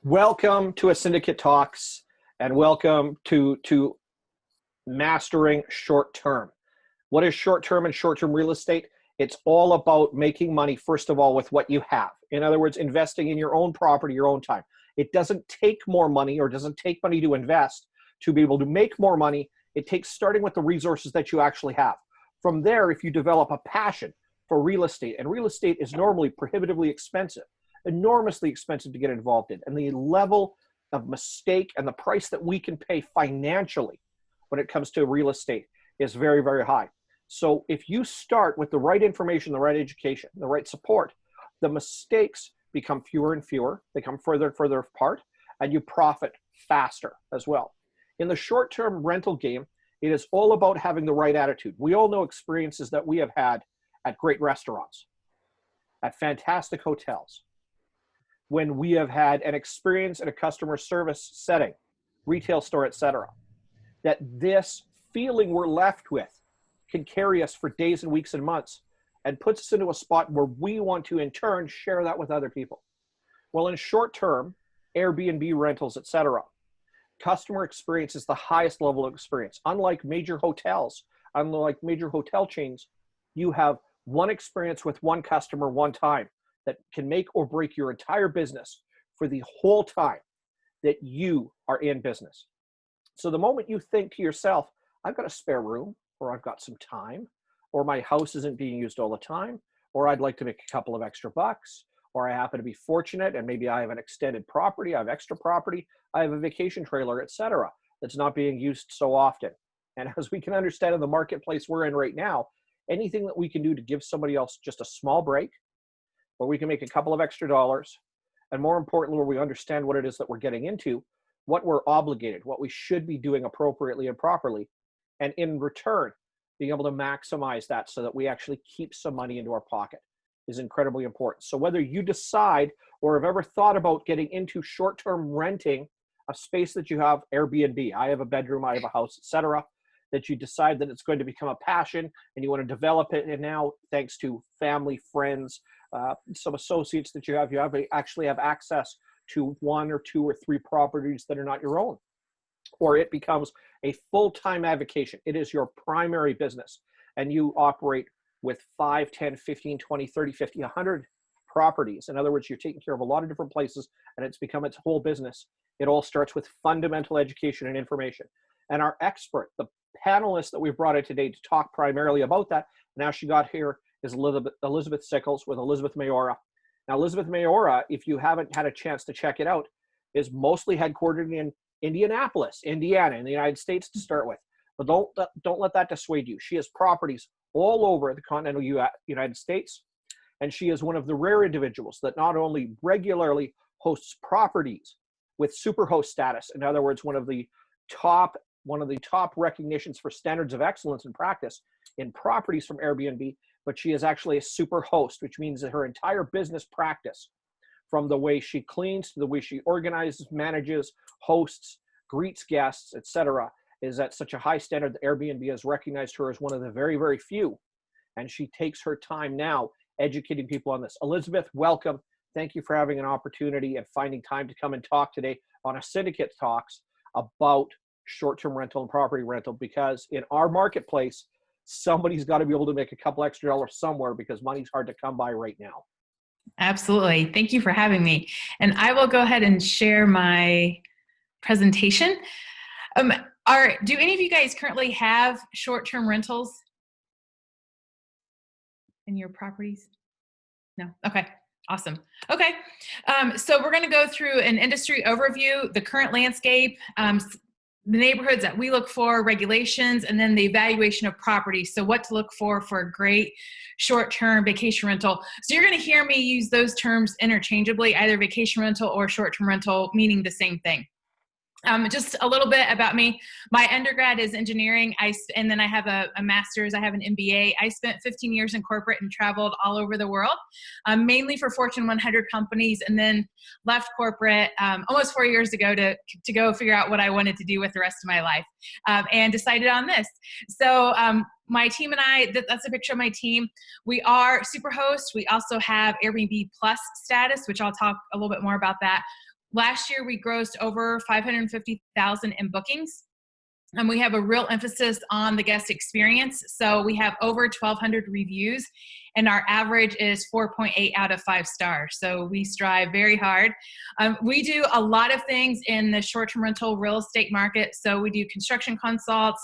Welcome to a Syndicate Talks, and welcome to mastering short term. What is short term and short term real estate? It's all about making money, first of all, with what you have. In other words, investing in your own property, your own time. It doesn't take more money, or doesn't take money to invest to be able to make more money. It takes starting with the resources that you actually have. From there, if you develop a passion for real estate, and real estate is normally prohibitively expensive, enormously expensive to get involved in, and the level of mistake and the price that we can pay financially when it comes to real estate is very, very high. So if you start with the right information, the right education, the right support, the mistakes become fewer and fewer, they come further and further apart, and you profit faster as well. In the short-term rental game, it is all about having the right attitude. We all know experiences that we have had at great restaurants, at fantastic hotels, when we have had an experience in a customer service setting, retail store, etc., that this feeling we're left with can carry us for days and weeks and months and puts us into a spot where we want to, in turn, share that with other people. Well, in short term, AirBNB rentals, etc., customer experience is the highest level of experience. Unlike major hotels, unlike major hotel chains, you have one experience with one customer one time that can make or break your entire business for the whole time that you are in business. So the moment you think to yourself, I've got a spare room, or I've got some time, or my house isn't being used all the time, or I'd like to make a couple of extra bucks, or I happen to be fortunate and maybe I have an extended property, I have extra property, I have a vacation trailer, etc., that's not being used so often. And as we can understand in the marketplace we're in right now, anything that we can do to give somebody else just a small break, where we can make a couple of extra dollars, and more importantly, where we understand what it is that we're getting into, what we're obligated, what we should be doing appropriately and properly, and in return, being able to maximize that so that we actually keep some money into our pocket is incredibly important. So whether you decide or have ever thought about getting into short-term renting a space that you have, Airbnb, I have a bedroom, I have a house, etc., that you decide that it's going to become a passion and you want to develop it, and now thanks to family, friends, some associates that you actually have access to one or two or three properties that are not your own, or it becomes a full-time avocation. It is your primary business, and you operate with 5, 10, 15, 20, 30, 50, 100 properties. In other words, you're taking care of a lot of different places, and it's become its whole business. It all starts with fundamental education and information. And our expert, the panelist that we've brought in today to talk primarily about that, now she got here, is Elizabeth Sickels with Elizabeth Maora. Now, Elizabeth Maora, if you haven't had a chance to check it out, is mostly headquartered in Indianapolis, Indiana, in the United States to start with. But don't let that dissuade you. She has properties all over the continental United States, and she is one of the rare individuals that not only regularly hosts properties with Superhost status, in other words, one of the top recognitions for standards of excellence in practice in properties from Airbnb, but she is actually a super host, which means that her entire business practice, from the way she cleans to the way she organizes, manages, hosts, greets guests, etc., is at such a high standard that Airbnb has recognized her as one of the very, very few. And she takes her time now educating people on this. Elizabeth, welcome. Thank you for having an opportunity and finding time to come and talk today on a Syndicate Talks about short-term rental and property rental, because in our marketplace, somebody's got to be able to make a couple extra dollars somewhere, because money's hard to come by right now. Absolutely. Thank you for having me. And I will go ahead and share my presentation. Do any of you guys currently have short-term rentals in your properties? No? Okay. Awesome. Okay. So we're going to go through an industry overview, the current landscape, the neighborhoods that we look for, regulations, and then the evaluation of properties. So what to look for a great short-term vacation rental. So you're going to hear me use those terms interchangeably, either vacation rental or short-term rental, meaning the same thing. Just a little bit about me. My undergrad is engineering, and then I have a master's. I have an MBA. I spent 15 years in corporate and traveled all over the world, mainly for Fortune 100 companies, and then left corporate almost 4 years ago to go figure out what I wanted to do with the rest of my life, and decided on this. So my team and I, that's a picture of my team. We are Superhost. We also have AirBNB Plus status, which I'll talk a little bit more about that. Last year, we grossed over 550,000 in bookings. And we have a real emphasis on the guest experience. So we have over 1,200 reviews, and our average is 4.8 out of 5 stars. So we strive very hard. We do a lot of things in the short-term rental real estate market. So we do construction consults.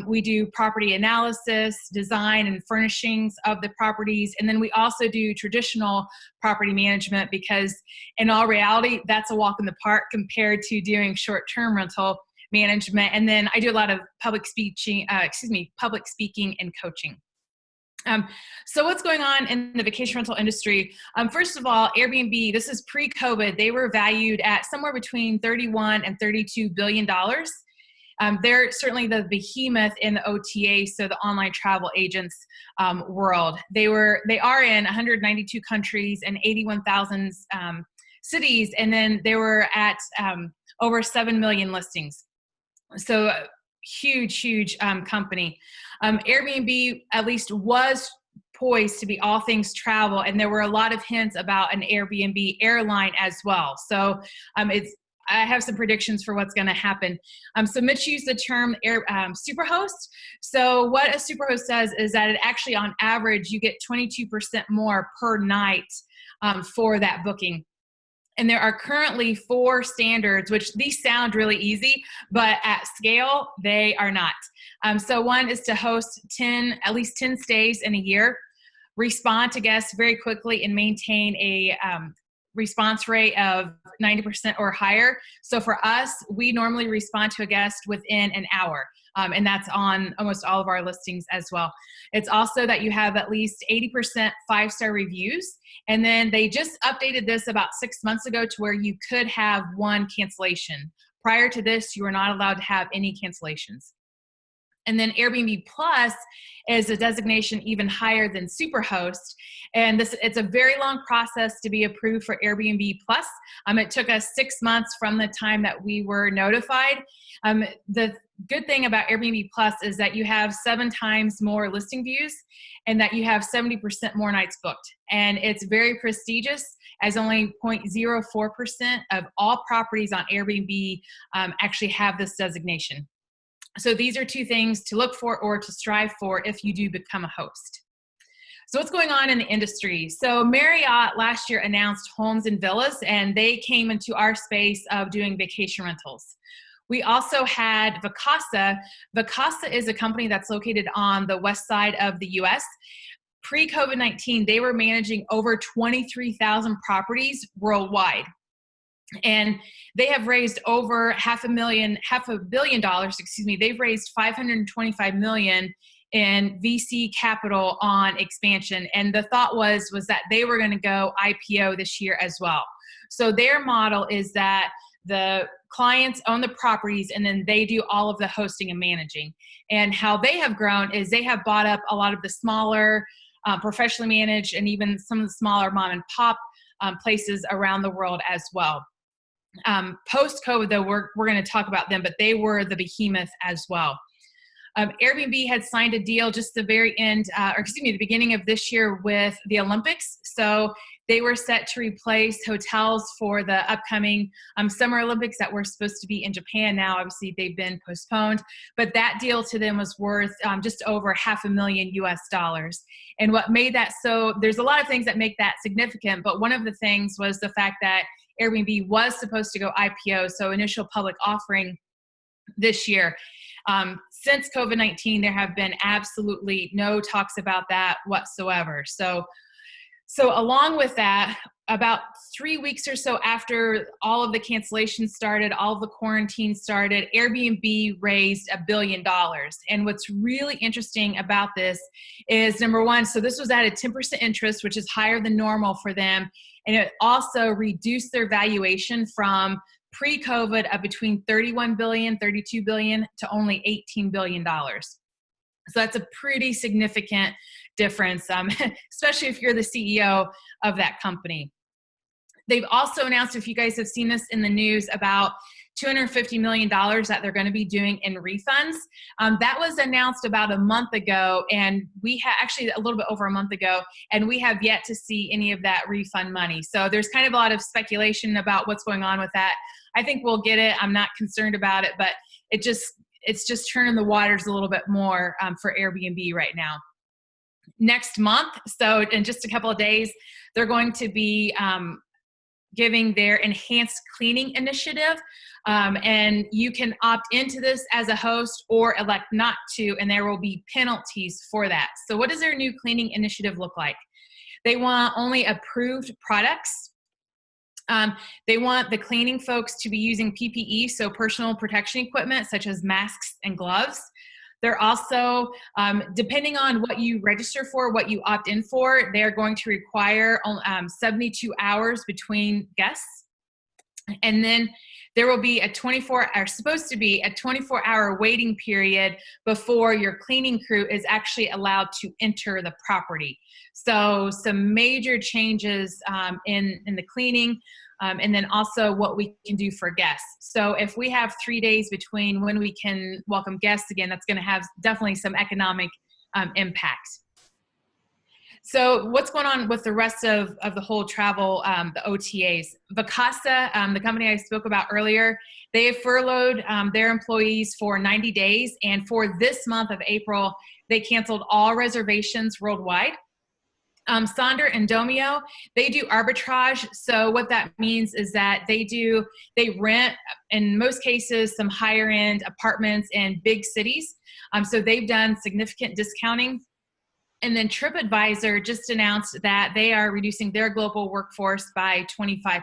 We do property analysis, design and furnishings of the properties. And then we also do traditional property management, because in all reality, that's a walk in the park compared to doing short-term rental management. And then I do a lot of public speaking and coaching. So what's going on in the vacation rental industry? First of all, Airbnb, this is pre-COVID, they were valued at somewhere between $31 and $32 billion. They're certainly the behemoth in the OTA, so the online travel agents world. They are in 192 countries and 81,000 cities, and then they were at over 7 million listings. So huge company. Airbnb at least was poised to be all things travel, and there were a lot of hints about an Airbnb airline as well. So I have some predictions for what's going to happen. So Mitch used the term Superhost. So what a Superhost does is that it actually, on average, you get 22% more per night for that booking. And there are currently 4 standards, which these sound really easy, but at scale, they are not. So one is to host at least 10 stays in a year, respond to guests very quickly, and maintain a response rate of 90% or higher. So for us, we normally respond to a guest within an hour. And that's on almost all of our listings as well. It's also that you have at least 80% 5-star reviews. And then they just updated this about 6 months ago to where you could have 1 cancellation. Prior to this, you were not allowed to have any cancellations. And then Airbnb Plus is a designation even higher than Superhost. And it's a very long process to be approved for Airbnb Plus. It took us 6 months from the time that we were notified. The good thing about Airbnb Plus is that you have 7 times more listing views and that you have 70% more nights booked. And it's very prestigious, as only 0.04% of all properties on Airbnb actually have this designation. So these are 2 things to look for or to strive for if you do become a host. So what's going on in the industry? So Marriott last year announced homes and villas, and they came into our space of doing vacation rentals. We also had Vacasa. Vacasa is a company that's located on the west side of the US. Pre-COVID-19, they were managing over 23,000 properties worldwide. And they have raised over $500 million. They've raised $525 million in VC capital on expansion. And the thought was that they were going to go IPO this year as well. So their model is that the clients own the properties and then they do all of the hosting and managing. And how they have grown is they have bought up a lot of the smaller, professionally managed, and even some of the smaller mom and pop places around the world as well. Post-COVID, though, we're going to talk about them, but they were the behemoth as well. Airbnb had signed a deal just the very end, the beginning of this year with the Olympics. So they were set to replace hotels for the upcoming Summer Olympics that were supposed to be in Japan. Now, obviously, they've been postponed, but that deal to them was worth just over $500,000 US. And what made that so, there's a lot of things that make that significant, but one of the things was the fact that Airbnb was supposed to go IPO, so initial public offering this year. Since COVID-19, there have been absolutely no talks about that whatsoever. So along with that, about 3 weeks or so after all of the cancellations started, all of the quarantine started, Airbnb raised $1 billion. And what's really interesting about this is, number one, so this was at a 10% interest, which is higher than normal for them. And it also reduced their valuation from pre-COVID of between $31 billion, $32 billion to only $18 billion. So that's a pretty significant difference, especially if you're the CEO of that company. They've also announced, if you guys have seen this in the news, about $250 million that they're going to be doing in refunds. That was announced about a month ago, and we had actually a little bit over a month ago, and we have yet to see any of that refund money. So there's kind of a lot of speculation about what's going on with that. I think we'll get it. I'm not concerned about it, but it's just turning the waters a little bit more for Airbnb right now. Next month, so in just a couple of days, they're going to be giving their enhanced cleaning initiative. And you can opt into this as a host or elect not to, and there will be penalties for that. So what does their new cleaning initiative look like? They want only approved products. They want the cleaning folks to be using PPE, so personal protection equipment, such as masks and gloves. They're also, depending on what you register for, what you opt in for, they're going to require 72 hours between guests. And then there will be supposed to be a 24-hour waiting period before your cleaning crew is actually allowed to enter the property. So some major changes in the cleaning. And then also what we can do for guests. So if we have 3 days between when we can welcome guests again, that's going to have definitely some economic impact. So what's going on with the rest of the whole travel, the OTAs? Vacasa, the company I spoke about earlier, they have furloughed their employees for 90 days. And for this month of April, they canceled all reservations worldwide. Sonder and Domio, they do arbitrage. So what that means is that they rent, in most cases, some higher end apartments in big cities. So they've done significant discounting. And then TripAdvisor just announced that they are reducing their global workforce by 25%.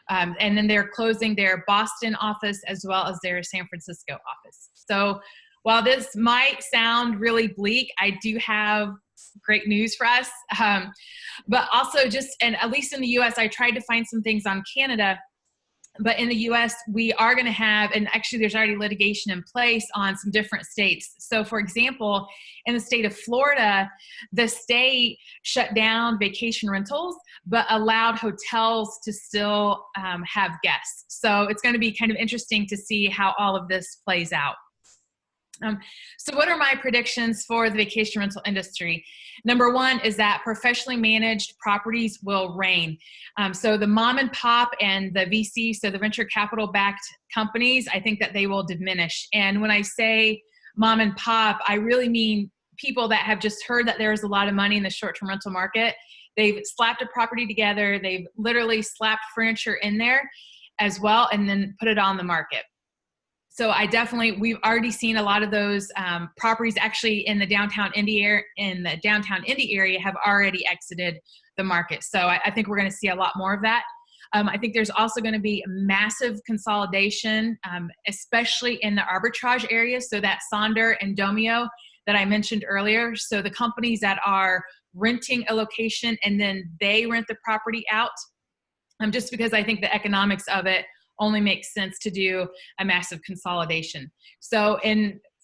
And then they're closing their Boston office as well as their San Francisco office. So while this might sound really bleak, I do have great news for us. But also and at least in the US, I tried to find some things on Canada, but in the US, we are going to have, and actually there's already litigation in place on some different states. So for example, in the state of Florida, the state shut down vacation rentals, but allowed hotels to still have guests. So it's going to be kind of interesting to see how all of this plays out. So what are my predictions for the vacation rental industry? Number one is that professionally managed properties will reign. So the mom and pop and the VC, so the venture capital backed companies, I think that they will diminish. And when I say mom and pop, I really mean people that have just heard that there's a lot of money in the short-term rental market. They've slapped a property together. They've literally slapped furniture in there as well and then put it on the market. So we've already seen a lot of those properties actually in the downtown Indy area have already exited the market. So I think we're going to see a lot more of that. I think there's also going to be massive consolidation, especially in the arbitrage areas. So that Sonder and Domio that I mentioned earlier. So the companies that are renting a location and then they rent the property out, just because I think the economics of it only makes sense to do a massive consolidation. So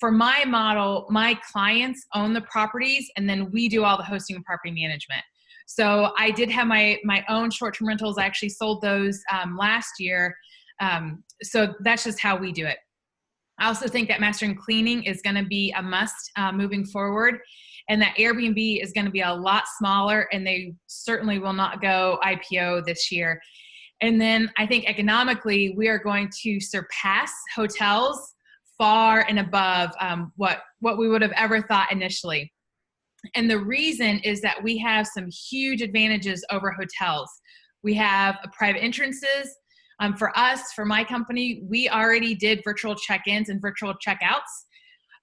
for my model, my clients own the properties and then we do all the hosting and property management. So I did have my own short-term rentals. I actually sold those last year. So that's just how we do it. I also think that mastering cleaning is going to be a must moving forward, and that Airbnb is going to be a lot smaller and they certainly will not go IPO this year. And then I think economically, we are going to surpass hotels far and above what we would have ever thought initially. And the reason is that we have some huge advantages over hotels. We have private entrances. For us, for my company, we already did virtual check-ins and virtual check-outs.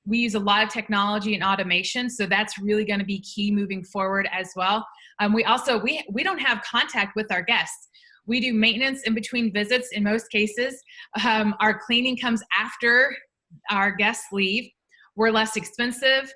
We use a lot of technology and automation, so that's really going to be key moving forward as well. We don't have contact with our guests. We do maintenance in between visits in most cases. Our cleaning comes after our guests leave. We're less expensive.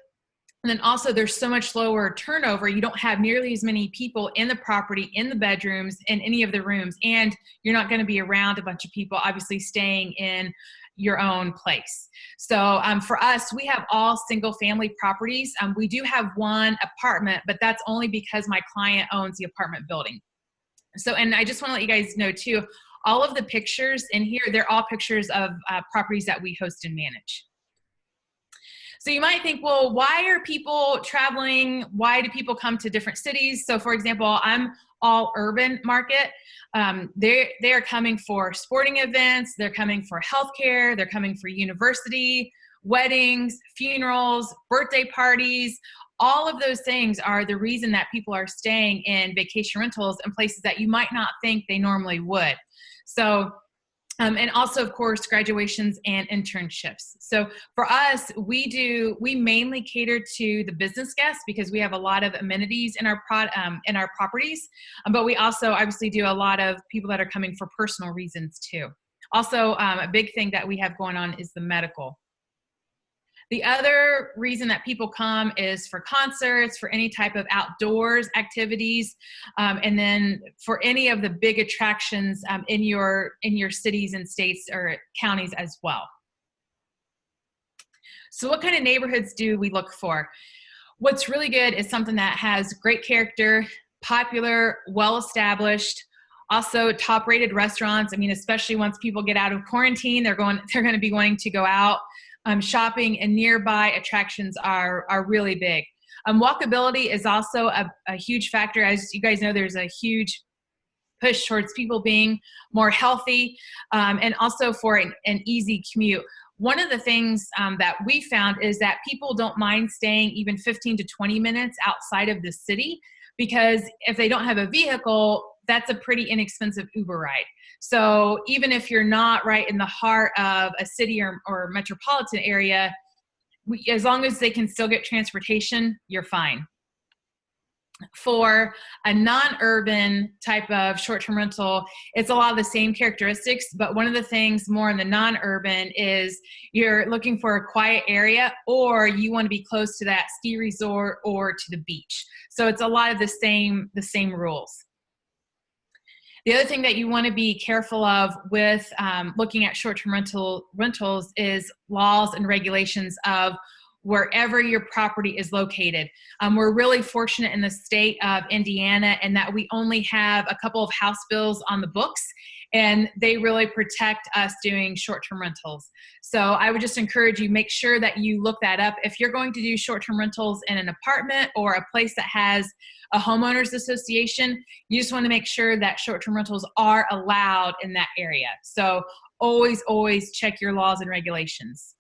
And then also there's so much lower turnover. You don't have nearly as many people in the property, in the bedrooms, in any of the rooms. And you're not going to be around a bunch of people, obviously staying in your own place. So for us, we have all single family properties. We do have one apartment, but that's only because my client owns the apartment building. So, and I just want to let you guys know too, all of the pictures in here, they're all pictures of properties that we host and manage. So you might think, well, why are people traveling? Why do people come to different cities? So for example, I'm all urban market. They are coming for sporting events. They're coming for healthcare. They're coming for university, weddings, funerals, birthday parties. All of those things are the reason that people are staying in vacation rentals in places that you might not think they normally would. So, and also, of course, graduations and internships. So for us, we mainly cater to the business guests because we have a lot of amenities in our properties. But we also obviously do a lot of people that are coming for personal reasons too. Also, a big thing that we have going on is the medical. The other reason that people come is for concerts, for any type of outdoors activities, and then for any of the big attractions in your cities and states or counties as well. So what kind of neighborhoods do we look for? What's really good is something that has great character, popular, well-established, also top-rated restaurants. I mean, especially once people get out of quarantine, they're going to be wanting to go out. Shopping and nearby attractions are really big. Walkability is also a huge factor. As you guys know, there's a huge push towards people being more healthy, and also for an easy commute. One of the things that we found is that people don't mind staying even 15 to 20 minutes outside of the city, because if they don't have a vehicle, that's a pretty inexpensive Uber ride. So even if you're not right in the heart of a city or metropolitan area, as long as they can still get transportation, you're fine. For a non-urban type of short-term rental, it's a lot of the same characteristics, but one of the things more in the non-urban is you're looking for a quiet area, or you want to be close to that ski resort or to the beach. So it's a lot of the same rules. The other thing that you want to be careful of with looking at short-term rentals is laws and regulations of wherever your property is located. We're really fortunate in the state of Indiana in that we only have a couple of House bills on the books, and they really protect us doing short-term rentals. So I would just encourage you, make sure that you look that up. If you're going to do short-term rentals in an apartment or a place that has a homeowners association, you just want to make sure that short-term rentals are allowed in that area. So always check your laws and regulations.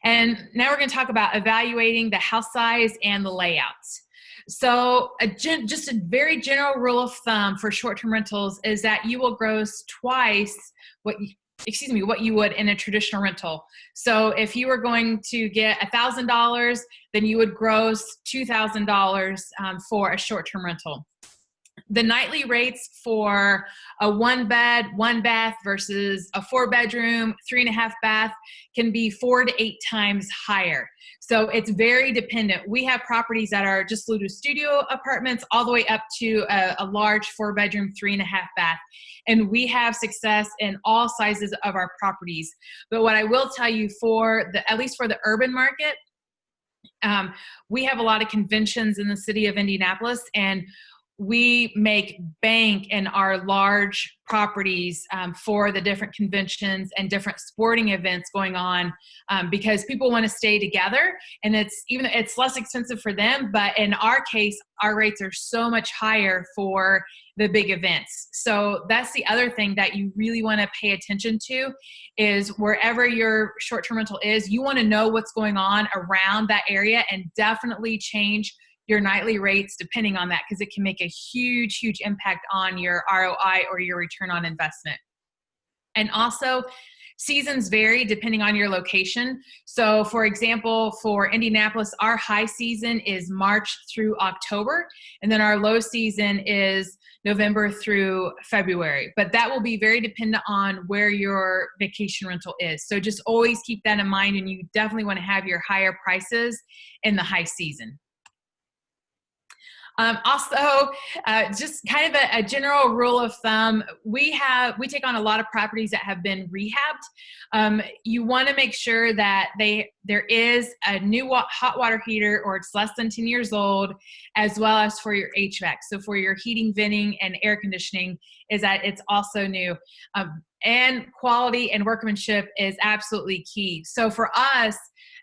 And now we're going to talk about evaluating the house size and the layouts. So just a very general rule of thumb for short-term rentals is that you will gross twice what you would in a traditional rental. So if you were going to get $1,000, then you would gross $2,000 for a short-term rental. The nightly rates for a 1-bed, 1-bath versus a 4-bedroom, 3.5 bath can be 4 to 8 times higher. So it's very dependent. We have properties that are just little studio apartments all the way up to a large 4-bedroom, 3.5 bath. And we have success in all sizes of our properties. But what I will tell you, at least for the urban market, we have a lot of conventions in the city of Indianapolis, and we make bank in our large properties for the different conventions and different sporting events going on, because people want to stay together, and it's less expensive for them. But in our case, our rates are so much higher for the big events. So that's the other thing that you really want to pay attention to, is wherever your short-term rental is, you want to know what's going on around that area, and definitely change your nightly rates depending on that, because it can make a huge impact on your ROI or your return on investment. And also, seasons vary depending on your location. So for example, for Indianapolis, our high season is March through October, and then our low season is November through February. But that will be very dependent on where your vacation rental is. So just always keep that in mind, and you definitely want to have your higher prices in the high season. Also, just kind of a general rule of thumb, we take on a lot of properties that have been rehabbed. You want to make sure that there is a new hot water heater, or it's less than 10 years old, as well as for your HVAC. So for your heating, venting, and air conditioning, is that it's also new. And quality and workmanship is absolutely key. So for us,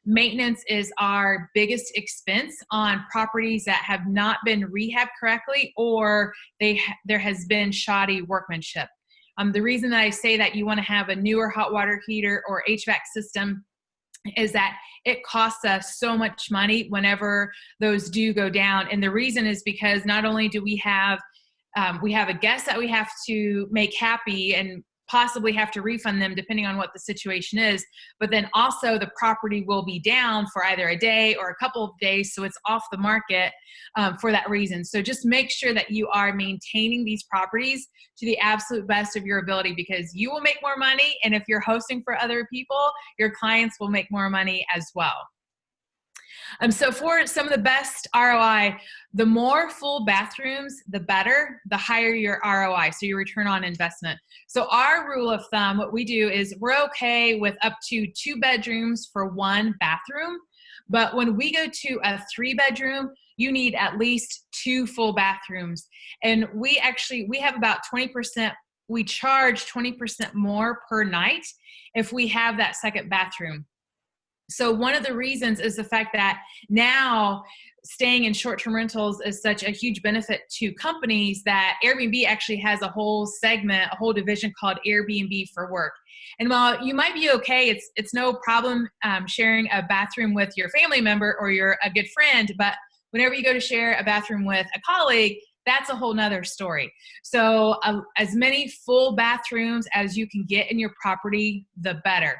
maintenance is our biggest expense on properties that have not been rehabbed correctly, or there has been shoddy workmanship. The reason that I say that you want to have a newer hot water heater or HVAC system is that it costs us so much money whenever those do go down. And the reason is because not only do we have a guest that we have to make happy and possibly have to refund them depending on what the situation is, but then also the property will be down for either a day or a couple of days, so it's off the market for that reason. So just make sure that you are maintaining these properties to the absolute best of your ability, because you will make more money, and if you're hosting for other people, your clients will make more money as well. So for some of the best ROI, the more full bathrooms, the better, the higher your ROI, so your return on investment. So our rule of thumb, what we do is we're okay with up to 2 bedrooms for 1 bathroom. But when we go to a 3-bedroom, you need at least 2 full bathrooms. And we have about 20%, we charge 20% more per night if we have that second bathroom. So one of the reasons is the fact that now staying in short-term rentals is such a huge benefit to companies that Airbnb actually has a whole segment, a whole division called AirBNB for Work. And while you might be okay, it's no problem sharing a bathroom with your family member or a good friend, but whenever you go to share a bathroom with a colleague, that's a whole nother story. So as many full bathrooms as you can get in your property, the better.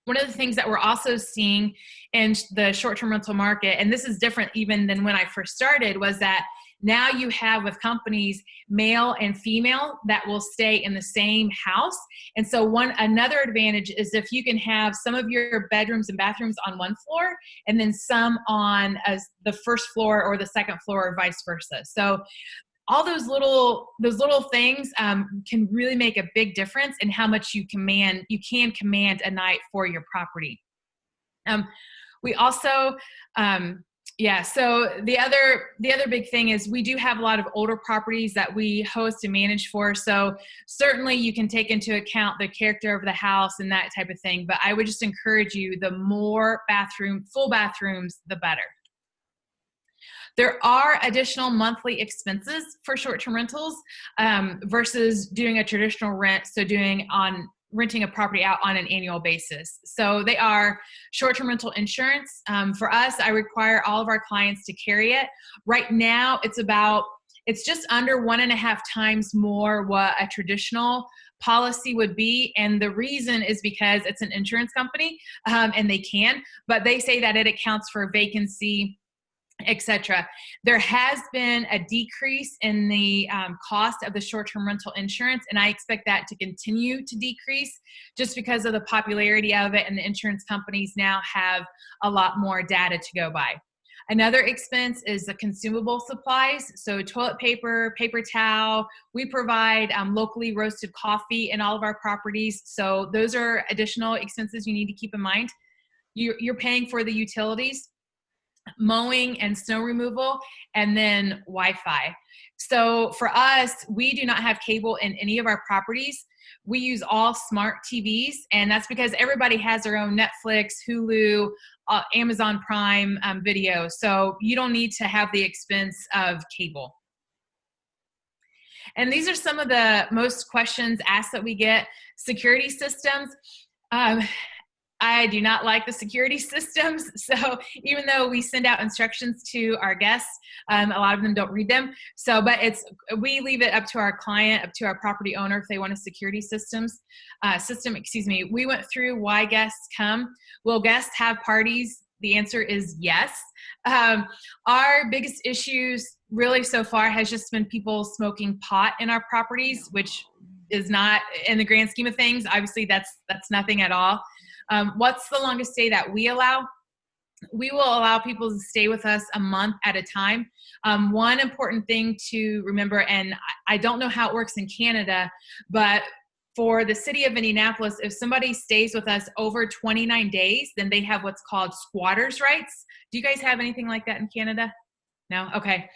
One of the things that we're also seeing in the short-term rental market, and this is different even than when I first started, was that now you have with companies male and female that will stay in the same house. And so another advantage is if you can have some of your bedrooms and bathrooms on one floor and then some on the first floor or the second floor, or vice versa. So all those little things can really make a big difference in how much you can command a night for your property. We also, so the other big thing is we do have a lot of older properties that we host and manage for. So certainly you can take into account the character of the house and that type of thing. But I would just encourage you, the more full bathrooms, the better. There are additional monthly expenses for short-term rentals versus doing a traditional rent, so renting a property out on an annual basis. So they are short-term rental insurance. For us, I require all of our clients to carry it. Right now, it's just under 1.5 times more what a traditional policy would be. And the reason is because it's an insurance company and but they say that it accounts for vacancy, etc. There has been a decrease in the cost of the short-term rental insurance, and I expect that to continue to decrease just because of the popularity of it, and the insurance companies now have a lot more data to go by. Another expense is the consumable supplies, so toilet paper, paper towel. We provide locally roasted coffee in all of our properties, so those are additional expenses you need to keep in mind. You're paying for the utilities, mowing and snow removal, and then Wi-Fi. So for us, we do not have cable in any of our properties. We use all smart TVs, and that's because everybody has their own Netflix, Hulu, Amazon Prime video. So you don't need to have the expense of cable. And these are some of the most questions asked that we get. Security systems. I do not like the security systems. So even though we send out instructions to our guests, a lot of them don't read them. So, but we leave it up to our client, up to our property owner if they want a security system. We went through why guests come. Will guests have parties? The answer is yes. Our biggest issues really so far has just been people smoking pot in our properties, which is not, in the grand scheme of things, obviously that's nothing at all. What's the longest stay that we allow? we will allow people to stay with us a month at a time. One important thing to remember, and I don't know how it works in Canada, but for the city of Indianapolis, if somebody stays with us over 29 days, then they have what's called squatters' rights. Do you guys have anything like that in Canada? No? Okay.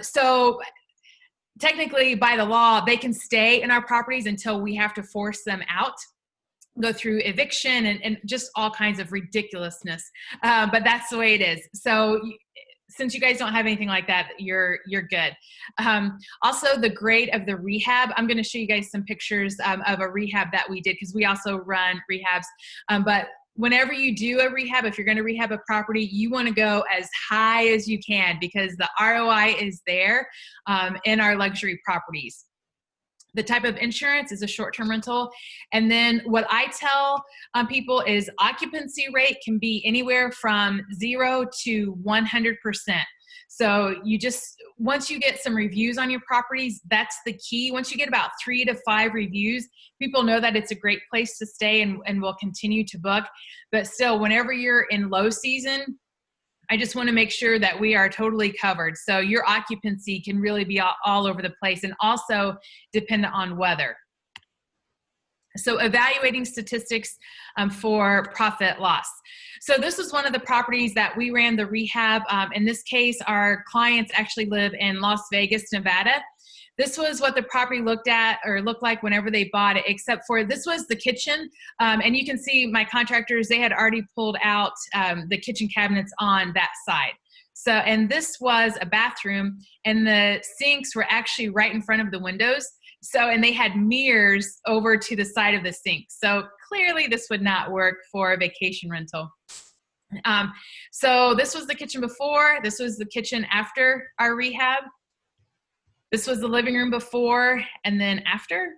So technically, by the law, they can stay in our properties until we have to force them out, go through eviction and just all kinds of ridiculousness. But that's the way it is. So since you guys don't have anything like that, you're good. Also, the grade of the rehab, I'm going to show you guys some pictures of a rehab that we did, because we also run rehabs. But whenever you do a rehab, if you're going to rehab a property, you want to go as high as you can, because the ROI is there in our luxury properties. The type of insurance is a short-term rental. And then what I tell people is occupancy rate can be anywhere from 0 to 100%. So you just, once you get some reviews on your properties, that's the key. Once you get about 3 to 5 reviews, people know that it's a great place to stay and will continue to book. But still, whenever you're in low season, I just want to make sure that we are totally covered. So your occupancy can really be all over the place, and also dependent on weather. So evaluating statistics for profit loss. So this was one of the properties that we ran the rehab. In this case, our clients actually live in Las Vegas, Nevada. This was what the property looked like whenever they bought it, except for this was the kitchen. And you can see my contractors, they had already pulled out the kitchen cabinets on that side. So, and this was a bathroom, and the sinks were actually right in front of the windows. So, and they had mirrors over to the side of the sink. So clearly this would not work for a vacation rental. So this was the kitchen before, this was the kitchen after our rehab. This was the living room before and then after.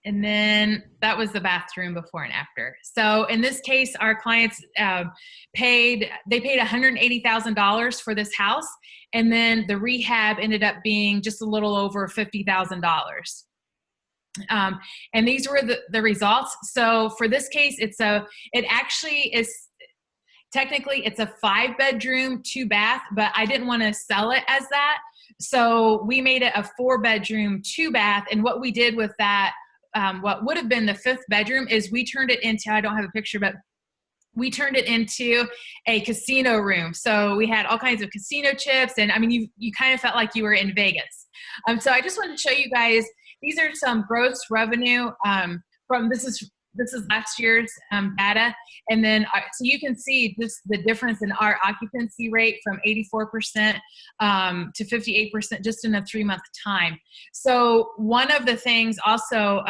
And then that was the bathroom before and after. So in this case, our clients paid $180,000 for this house. And then the rehab ended up being just a little over $50,000. And these were the results. So for this case, technically it's a 5-bedroom, 2-bath, but I didn't want to sell it as that. So we made it a 4-bedroom, 2-bath. And what we did with that, what would have been the 5th bedroom, is we turned it into, I don't have a picture, but we turned it into a casino room. So we had all kinds of casino chips. And I mean, you kind of felt like you were in Vegas. So I just wanted to show you guys, these are some gross revenue from, this is last year's data. And then, so you can see just the difference in our occupancy rate from 84% to 58% just in a 3-month time. So one of the things also,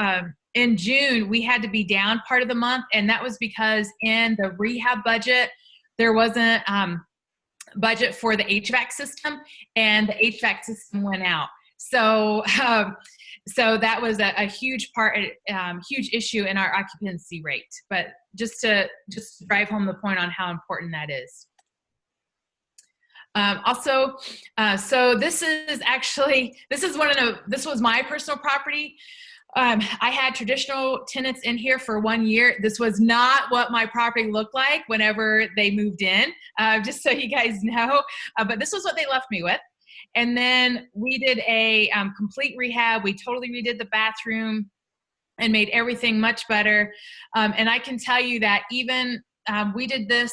in June, we had to be down part of the month. And that was because in the rehab budget, there wasn't budget for the HVAC system, and the HVAC system went out. So, so that was a huge huge issue in our occupancy rate. But just to drive home the point on how important that is. Also, so this was my personal property. I had traditional tenants in here for 1 year. This was not what my property looked like whenever they moved in, just so you guys know. But this was what they left me with. And then we did a complete rehab. We totally redid the bathroom and made everything much better. And I can tell you that even we did this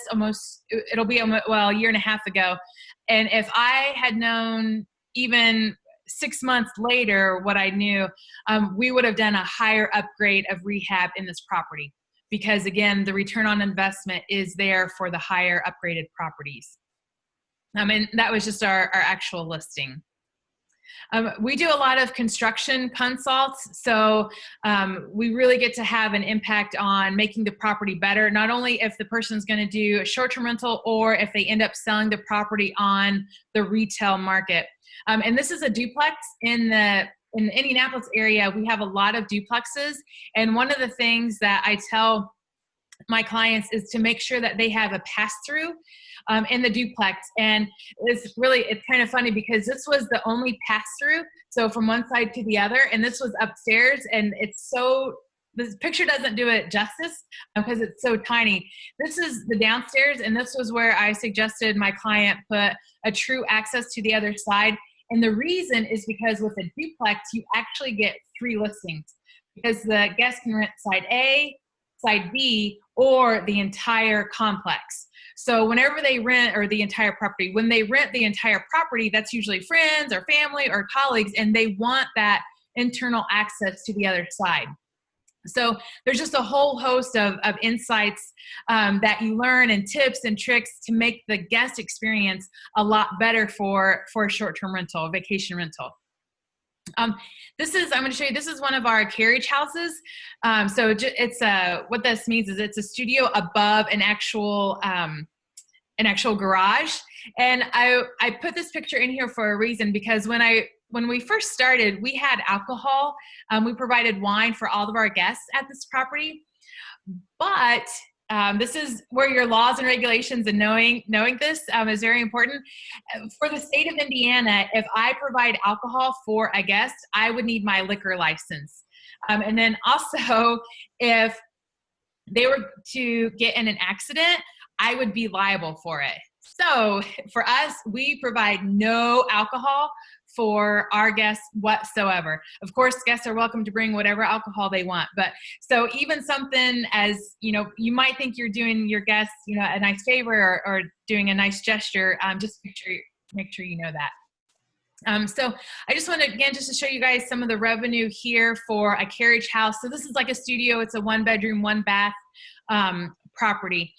it'll be a year and a half ago. And if I had known even 6 months later what I knew, we would have done a higher upgrade of rehab in this property. Because again, the return on investment is there for the higher upgraded properties. And that was just our actual listing. We do a lot of construction consults, so we really get to have an impact on making the property better, not only if the person's going to do a short-term rental or if they end up selling the property on the retail market. And this is a duplex in the Indianapolis area. We have a lot of duplexes, and one of the things that I tell my clients is to make sure that they have a pass-through in the duplex. And it's kind of funny because this was the only pass-through, so from one side to the other, and this was upstairs, and it's so this picture doesn't do it justice because it's so tiny. This is the downstairs, and this was where I suggested my client put a true access to the other side. And the reason is because with a duplex, you actually get 3 listings because the guest can rent side A, side B, or the entire complex. So whenever they rent, or the entire property, when they rent the entire property, that's usually friends or family or colleagues, and they want that internal access to the other side. So there's just a whole host of insights that you learn, and tips and tricks to make the guest experience a lot better for a short-term rental, vacation rental. I'm going to show you, this is one of our carriage houses. It's what this means is it's a studio above an actual garage. And I put this picture in here for a reason, because when we first started, we had alcohol. We provided wine for all of our guests at this property. But this is where your laws and regulations and knowing this is very important. For the state of Indiana, if I provide alcohol for a guest, I would need my liquor license. And then also, if they were to get in an accident, I would be liable for it. So for us, we provide no alcohol for our guests whatsoever. Of course, guests are welcome to bring whatever alcohol they want. But so even something as, you might think you're doing your guests, a nice favor or doing a nice gesture, just make sure you know that. So I just want to, again, just to show you guys some of the revenue here for a carriage house. So this is like a studio. It's a 1-bedroom, 1-bath property.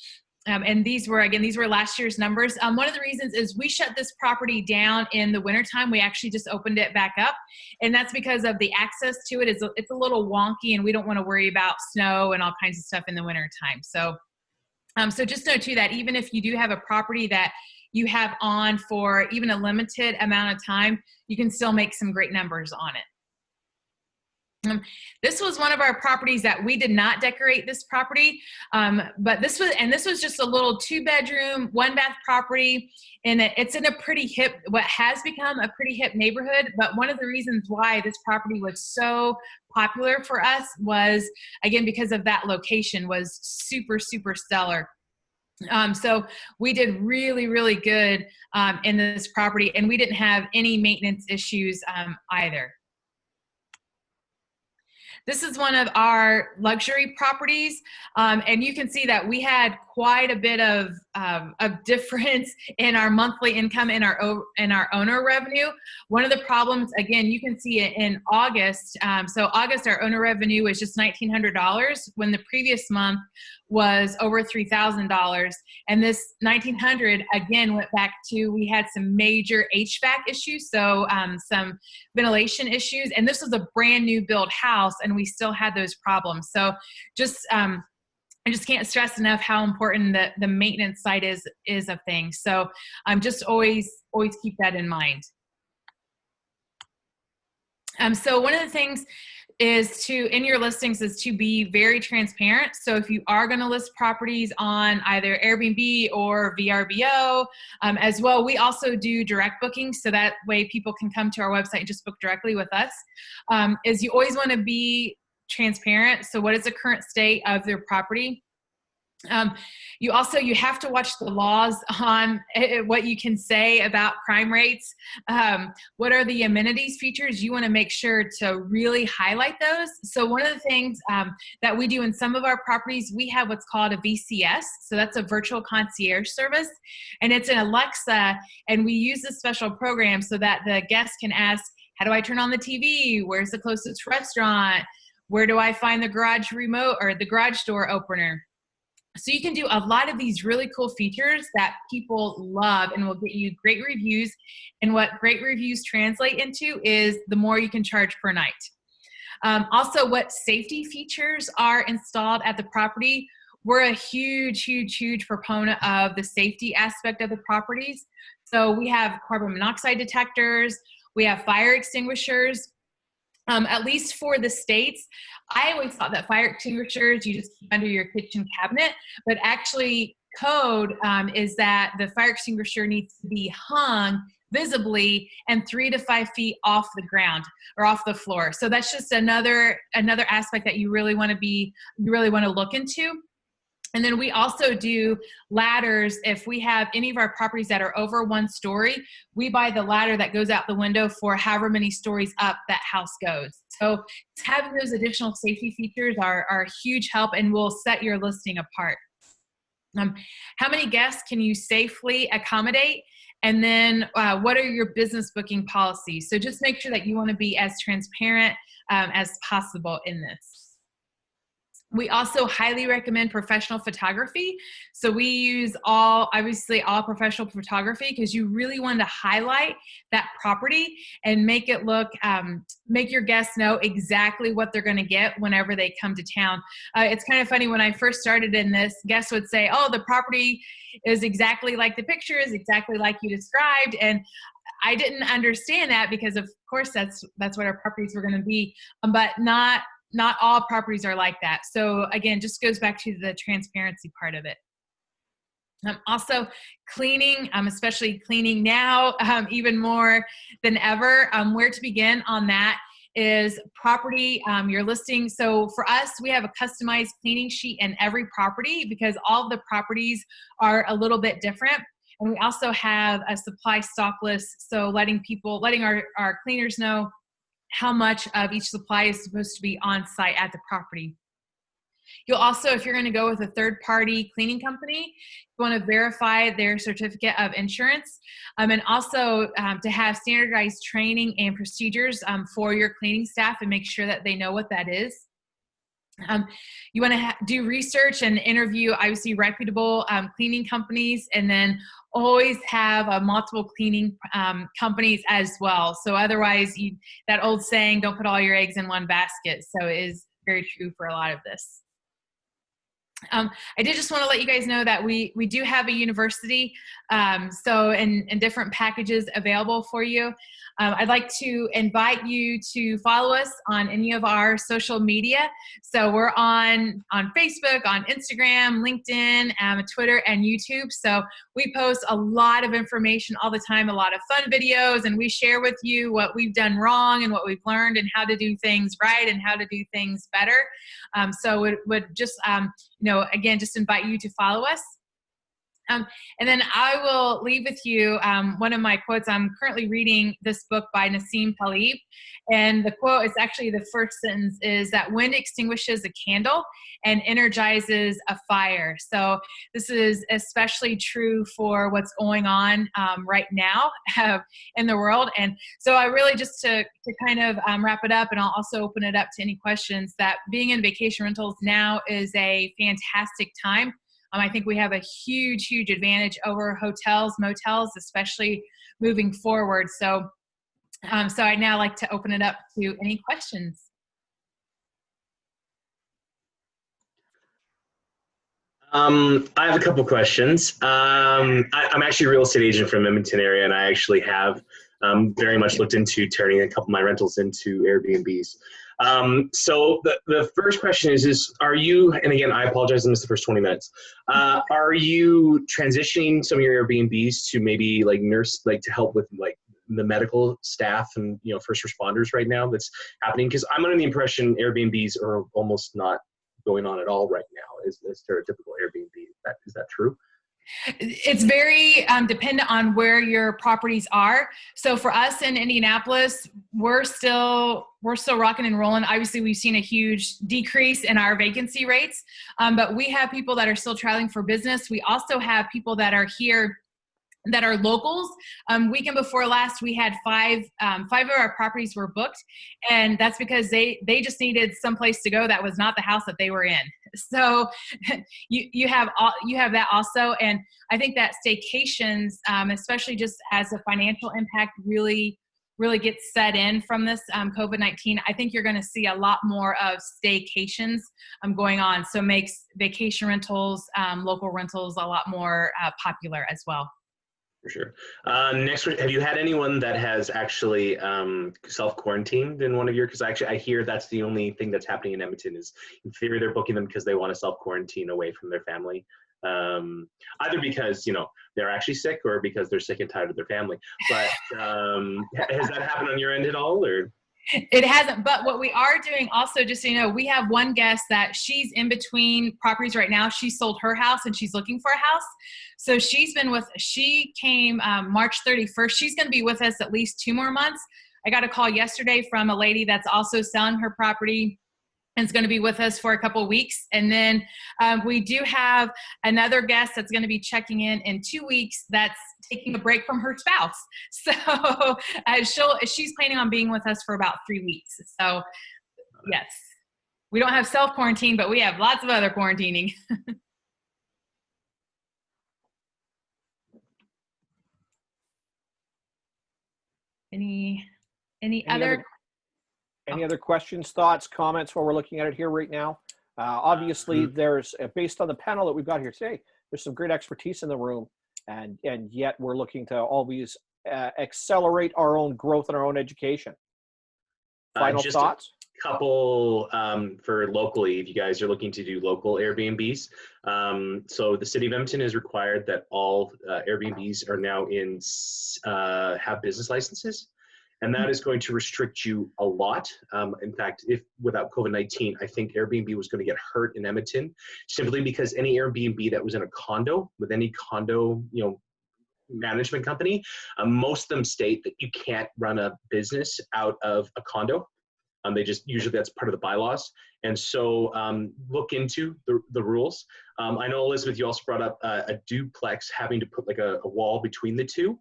And these were last year's numbers. One of the reasons is we shut this property down in the wintertime. We actually just opened it back up. And that's because of the access to it. It's a little wonky, and we don't want to worry about snow and all kinds of stuff in the wintertime. So just know too that even if you do have a property that you have on for even a limited amount of time, you can still make some great numbers on it. This was one of our properties that we did not decorate this property, but this was just a little 2-bedroom, 1-bath property, and it's in a pretty hip, what has become a pretty hip neighborhood. But one of the reasons why this property was so popular for us was, again, because of that location was super, super stellar. So we did really, really good in this property, and we didn't have any maintenance issues either. This is one of our luxury properties, and you can see that we had quite a bit of difference in our monthly income and our owner revenue. One of the problems, again, you can see it in August. So August, our owner revenue was just $1,900 when the previous month was over $3,000. And this $1,900 again went back to, we had some major HVAC issues, so some ventilation issues, and this was a brand new build house, and we still had those problems. So I just can't stress enough how important the maintenance side is of things. So just always keep that in mind. So one of the things is in your listings is to be very transparent. So if you are going to list properties on either Airbnb or VRBO, as well, we also do direct bookings, so that way people can come to our website and just book directly with us. Is you always want to be transparent. So what is the current state of their property? You have to watch the laws on what you can say about crime rates. What are the amenities features? You want to make sure to really highlight those. So one of the things that we do in some of our properties, we have what's called a VCS. So that's a virtual concierge service, and it's an Alexa, and we use this special program so that the guests can ask, how do I turn on the TV? Where's the closest restaurant? Where do I find the garage remote or the garage door opener? So you can do a lot of these really cool features that people love and will get you great reviews. And what great reviews translate into is the more you can charge per night. Also, what safety features are installed at the property. We're a huge, huge, huge proponent of the safety aspect of the properties. So we have carbon monoxide detectors, we have fire extinguishers. At least for the States, I always thought that fire extinguishers you just keep under your kitchen cabinet, but actually code is that the fire extinguisher needs to be hung visibly and 3 to 5 feet off the ground or off the floor. So that's just another aspect that you really want to look into. And then we also do ladders. If we have any of our properties that are over 1 story, we buy the ladder that goes out the window for however many stories up that house goes. So having those additional safety features are a huge help and will set your listing apart. How many guests can you safely accommodate? And then what are your business booking policies? So just make sure that you want to be as transparent as possible in this. We also highly recommend professional photography. So we use all professional photography because you really want to highlight that property and make it look, make your guests know exactly what they're going to get whenever they come to town. It's kind of funny, when I first started in this, guests would say, oh, the property is exactly like the pictures, exactly like you described. And I didn't understand that because of course that's what our properties were going to be, but not all properties are like that. So again, just goes back to the transparency part of it. Also cleaning, especially cleaning now, even more than ever. Where to begin on that is property, your listing. So for us, we have a customized cleaning sheet in every property because all of the properties are a little bit different. And we also have a supply stock list. So letting our cleaners know how much of each supply is supposed to be on site at the property. You'll also, if you're going to go with a third-party cleaning company, you want to verify their certificate of insurance, and also to have standardized training and procedures for your cleaning staff and make sure that they know what that is. You want to do research and interview, obviously, reputable cleaning companies, and then always have multiple cleaning companies as well. So otherwise, that old saying, don't put all your eggs in one basket. So it is very true for a lot of this. I did just want to let you guys know that we do have a university, so in different packages available for you. I'd like to invite you to follow us on any of our social media. So we're on Facebook, on Instagram, LinkedIn, Twitter, and YouTube. So we post a lot of information all the time, a lot of fun videos, and we share with you what we've done wrong and what we've learned and how to do things right and how to do things better. So it would just, again, just invite you to follow us. And then I will leave with you one of my quotes. I'm currently reading this book by Nassim Taleb, and the quote is actually, the first sentence is that wind extinguishes a candle and energizes a fire. So this is especially true for what's going on right now in the world. And so I really, just to kind of wrap it up, and I'll also open it up to any questions, that being in vacation rentals now is a fantastic time. I think we have a huge, huge advantage over hotels, motels, especially moving forward. So I'd now like to open it up to any questions. I have a couple questions. I'm actually a real estate agent from Edmonton area, and I actually have very much looked into turning a couple of my rentals into Airbnbs. So the first question is are you, and again, I apologize, I missed the first 20 minutes. Are you transitioning some of your Airbnbs to maybe to help with the medical staff and, first responders right now that's happening? Because I'm under the impression Airbnbs are almost not going on at all right now as stereotypical Airbnb. Is that true? It's very dependent on where your properties are. So for us in Indianapolis, we're still rocking and rolling. Obviously, we've seen a huge decrease in our vacancy rates, but we have people that are still traveling for business. We also have people that are here that are locals. Weekend before last, we had five of our properties were booked, and that's because they just needed someplace to go that was not the house that they were in. So you have that also, and I think that staycations, especially just as a financial impact, really gets set in from this COVID-19. I think you're going to see a lot more of staycations going on. So makes vacation rentals, local rentals a lot more popular as well. For sure. Next, have you had anyone that has actually self-quarantined in one of your, because I hear that's the only thing that's happening in Edmonton is, in theory, they're booking them because they want to self-quarantine away from their family. Either because, they're actually sick or because they're sick and tired of their family. But has that happened on your end at all, or? It hasn't, but what we are doing also, just so you know, we have one guest that she's in between properties right now. She sold her house and she's looking for a house. So she came March 31st. She's going to be with us at least 2 more months. I got a call yesterday from a lady that's also selling her property and is going to be with us for a couple of weeks. And then we do have another guest that's going to be checking in 2 weeks that's taking a break from her spouse. So she's planning on being with us for about 3 weeks. So yes, we don't have self-quarantine, but we have lots of other quarantining. Any other questions, thoughts, comments while we're looking at it here right now? Obviously, there's, based on the panel that we've got here today, there's some great expertise in the room, and yet we're looking to always accelerate our own growth and our own education. Final thoughts? A couple for locally, if you guys are looking to do local Airbnbs. So the city of Edmonton has required that all Airbnbs are now have business licenses. And that is going to restrict you a lot. In fact, if without COVID-19, I think Airbnb was going to get hurt in Edmonton simply because any Airbnb that was in a condo with any condo, management company, most of them state that you can't run a business out of a condo. Usually that's part of the bylaws. And so look into the rules. I know, Elizabeth, you also brought up a duplex having to put like a wall between the two.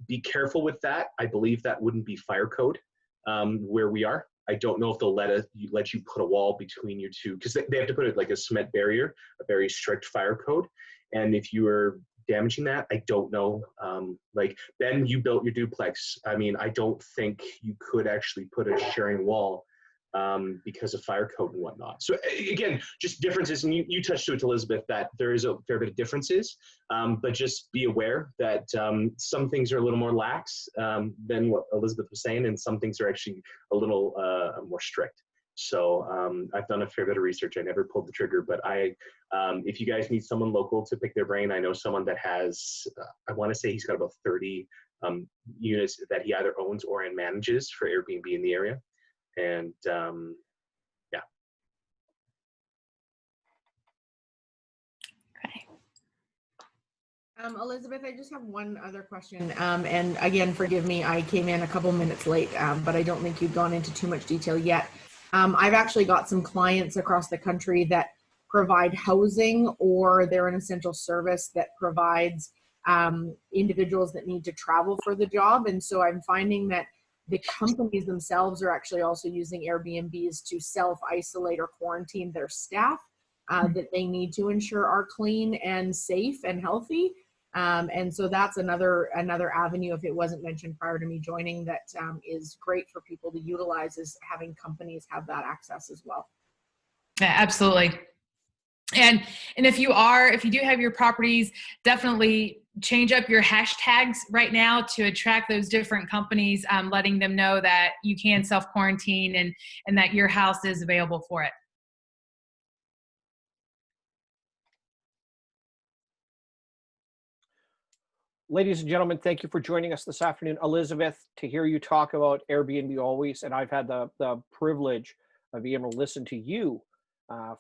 Be careful with that. I believe that wouldn't be fire code where we are. I don't know if they'll let you put a wall between your two, because they have to put it like a cement barrier, a very strict fire code. And if you are damaging that, I don't know. Ben, you built your duplex. I mean, I don't think you could actually put a sharing wall because of fire code and whatnot. So again, just differences, and you touched to it, Elizabeth, that there is a fair bit of differences, but just be aware that some things are a little more lax than what Elizabeth was saying, and some things are actually a little more strict. So I've done a fair bit of research. I never pulled the trigger, but if you guys need someone local to pick their brain, I know someone that has, I want to say he's got about 30 units that he either owns or manages for Airbnb in the area. And yeah. Okay. Elizabeth, I just have one other question. And again, forgive me, I came in a couple minutes late, but I don't think you've gone into too much detail yet. I've actually got some clients across the country that provide housing, or they're an essential service that provides individuals that need to travel for the job. And so I'm finding that the companies themselves are actually also using Airbnbs to self-isolate or quarantine their staff that they need to ensure are clean and safe and healthy. And so that's another avenue, if it wasn't mentioned prior to me joining, that is great for people to utilize, is having companies have that access as well. Yeah, absolutely. And if you do have your properties, definitely change up your hashtags right now to attract those different companies, letting them know that you can self-quarantine and that your house is available for it. Ladies and gentlemen, thank you for joining us this afternoon. Elizabeth, to hear you talk about Airbnb always, and I've had the privilege of being able to listen to you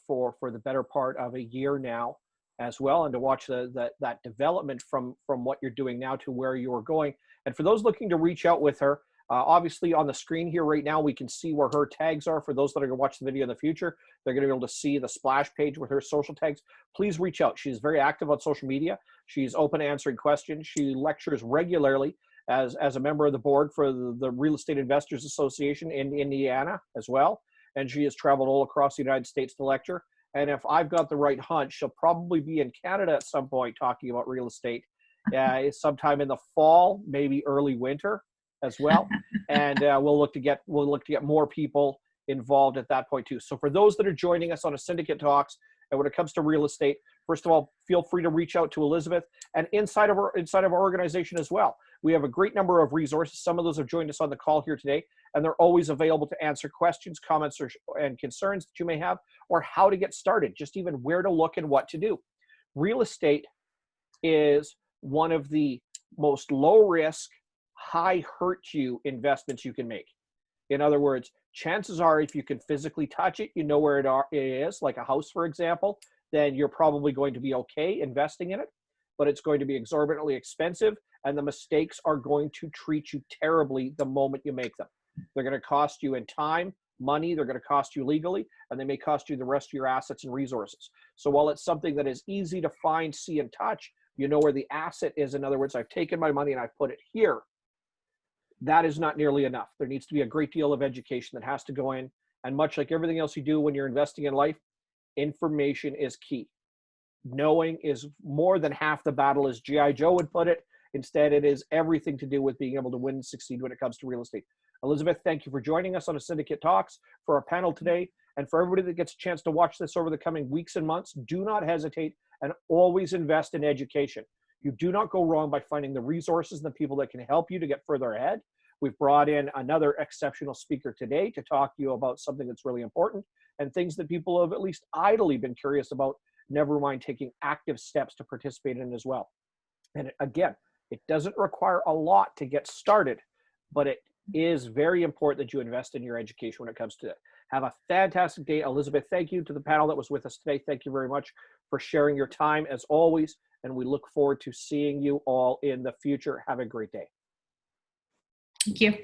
for the better part of a year now as well, and to watch that development from what you're doing now to where you're going. And for those looking to reach out with her, obviously on the screen here right now, we can see where her tags are. For those that are going to watch the video in the future, they're going to be able to see the splash page with her social tags. Please reach out. She's very active on social media. She's open to answering questions. She lectures regularly as a member of the board for the Real Estate Investors Association in Indiana as well. And she has traveled all across the United States to lecture. And if I've got the right hunch, she'll probably be in Canada at some point talking about real estate sometime in the fall, maybe early winter as well. And we'll look to get more people involved at that point too. So for those that are joining us on a Syndicate Talks, and when it comes to real estate, first of all, feel free to reach out to Elizabeth, and inside of our organization as well. We have a great number of resources. Some of those have joined us on the call here today, and they're always available to answer questions, comments, and concerns that you may have, or how to get started, just even where to look and what to do. real estate is one of the most low risk, high hurt you investments you can make. In other words, chances are if you can physically touch it, you know where it is, like a house, for example, then you're probably going to be okay investing in it, but it's going to be exorbitantly expensive, and the mistakes are going to treat you terribly the moment you make them. They're going to cost you in time, money, they're going to cost you legally, and they may cost you the rest of your assets and resources. So while it's something that is easy to find, see, and touch, you know where the asset is. In other words, I've taken my money and I've put it here. That is not nearly enough. There needs to be a great deal of education that has to go in. And much like everything else you do when you're investing in life, information is key. Knowing is more than half the battle, as G.I. Joe would put it. Instead, it is everything to do with being able to win and succeed when it comes to real estate. Elizabeth, thank you for joining us on a Syndicate Talks for our panel today. And for everybody that gets a chance to watch this over the coming weeks and months, do not hesitate and always invest in education. You do not go wrong by finding the resources and the people that can help you to get further ahead. We've brought in another exceptional speaker today to talk to you about something that's really important and things that people have at least idly been curious about, never mind taking active steps to participate in as well. And again, it doesn't require a lot to get started, but it is very important that you invest in your education when it comes to it. Have a fantastic day. Elizabeth, thank you to the panel that was with us today. Thank you very much for sharing your time as always, and we look forward to seeing you all in the future. Have a great day. Thank you.